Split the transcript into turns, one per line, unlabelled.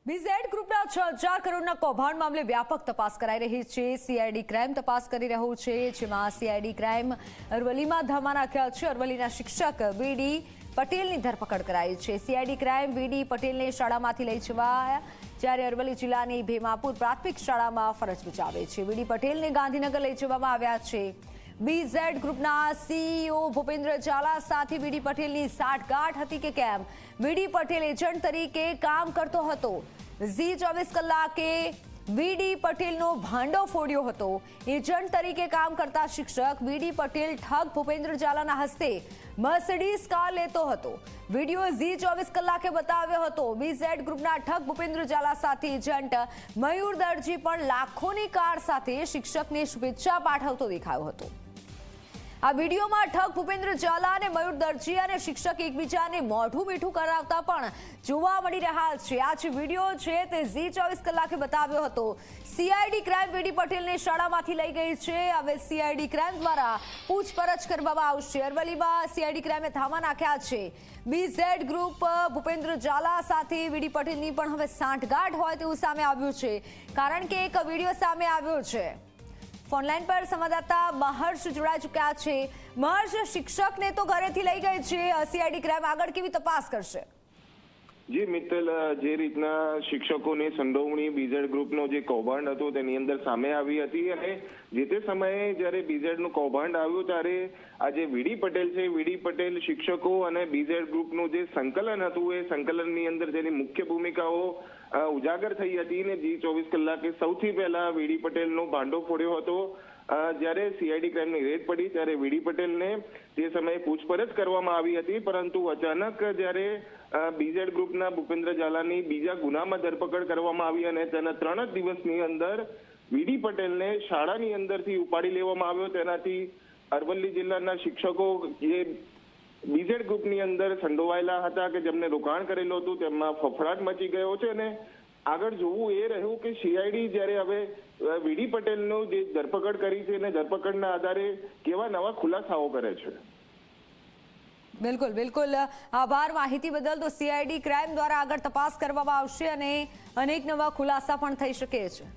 BZ ગ્રુપના 6000 કરોડના કૌભાંડ મામલે વ્યાપક તપાસ કરાઈ રહી છે। સીઆઈડી ક્રાઇમ તપાસ કરી રહ્યું છે, જેમાં સીઆઈડી ક્રાઇમ અરવલ્લીમાં ધામા નાખ્યા છે। અરવલ્લીના શિક્ષક વીડી પટેલની ધરપકડ કરાઈ છે। સીઆઈડી ક્રાઇમ વીડી પટેલને શાળામાંથી લઈ જવાયા, જ્યારે અરવલ્લી જિલ્લાની ભીમાપુર પ્રાથમિક શાળામાં ફરજ બજાવે છે। વીડી પટેલને ગાંધીનગર લઈ જવામાં આવ્યા છે। બીઝેડ ગ્રુપના સીઈઓ ભૂપેન્દ્ર ઝાલા સાથે વીડી પટેલની સાઠગાંઠ હતી કે કેમ? વીડી પટેલ એજન્ટ તરીકે કામ કરતો હતો। ઝી 24 કલાકે વીડી પટેલનો ભાંડો ફોડ્યો હતો। એજન્ટ તરીકે કામ કરતા શિક્ષક વીડી પટેલ ઠગ ભૂપેન્દ્ર ઝાલાના હસ્તે મર્સિડીઝ કાર લેતો હતો। વિડીયો ઝી 24 કલાકે બતાવ્યો હતો। બીઝેડ ગ્રુપના ઠગ ભૂપેન્દ્ર ઝાલા સાથે એજન્ટ મયુર દરજી પણ લાખોની કાર સાથે શિક્ષકને શુભેચ્છા પાઠવતો દેખાયો હતો। આ વિડીયોમાં ઠગ ભૂપેન્દ્ર ઝાલા અને મયુર દરજી અને શિક્ષક એકબીજાને મોઢું મીઠું કરાવતા પણ જોવા મળી રહ્યા છે। આ જે વિડીયો છે તે ઝી 24 કલાકે બતાવ્યો હતો। સીઆઈડી ક્રાઇમ વીડી પટેલને શાળામાંથી લઈ ગઈ છે। હવે સીઆઈડી ક્રાઇમ દ્વારા પૂછપરછ કરવામાં આવશે। અરવલ્લીમાં સીઆઈડી ક્રાઇમે ધામા નાખ્યા છે। બીઝેડ ગ્રુપ ભૂપેન્દ્ર ઝાલા સાથે વીડી પટેલની પણ હવે સાંઠગાંઠ હોય તેવું સામે આવ્યું છે, કારણ કે એક વિડીયો સામે આવ્યો છે। ફોનલાઈન પર સંવાદદાતા મહર્ષ જોડાઈ ચૂક્યા છે। મહર્ષ, શિક્ષકને તો ઘરેથી લઈ ગઈ છે, સીઆઈડી ક્રાઇમ આગળ કેવી તપાસ કરશે?
જી મિત્તલ, જે રીતના શિક્ષકોની સંડોવણી બીઝેડ ગ્રુપનો જે કૌભાંડ હતો તેની અંદર સામે આવી હતી, અને જે તે સમયે જ્યારે બીઝેડનું કૌભાંડ આવ્યું ત્યારે આ જે વીડી પટેલ છે, વીડી પટેલ શિક્ષકો અને બીઝેડ ગ્રુપનું જે સંકલન હતું એ સંકલનની અંદર જેની મુખ્ય ભૂમિકાઓ ઉજાગર થઈ હતી ને જી 24 કલાકે સૌથી પહેલા વીડી પટેલનો ભાંડો ફોડ્યો હતો। જ્યારે સીઆઈડી ક્રાઇમની રેડ પડી ત્યારે વીડી પટેલને તે સમયે પૂછપરછ કરવામાં આવી હતી, પરંતુ અચાનક જ્યારે બીઝેડ ગ્રુપના ભૂપેન્દ્ર ઝાલાની બીજા ગુનામાં ધરપકડ કરવામાં આવી અને તેના 3 જ દિવસની અંદર વીડી પટેલને શાળાની અંદરથી ઉપાડી લેવામાં આવ્યો। તેનાથી અરવલ્લી જિલ્લાના શિક્ષકો જે બીઝેડ ગ્રુપની અંદર સંડોવાયેલા હતા કે જેમને રોકાણ કરેલું હતું તેમાં ફફડાટ મચી ગયો છે, અને આગળ જોવું એ રહ્યું કે સીઆઈડી જ્યારે હવે વીડી પટેલનો જે ધરપકડ કરી છે અને ધરપકડના આધારે કેવા નવા ખુલાસાઓ કરે છે।
બિલકુલ બિલકુલ, આભાર માહિતી બદલ। તો સીઆઈડી ક્રાઇમ દ્વારા આગળ તપાસ કરવામાં આવશે અને અનેક નવા ખુલાસા પણ થઈ શકે છે।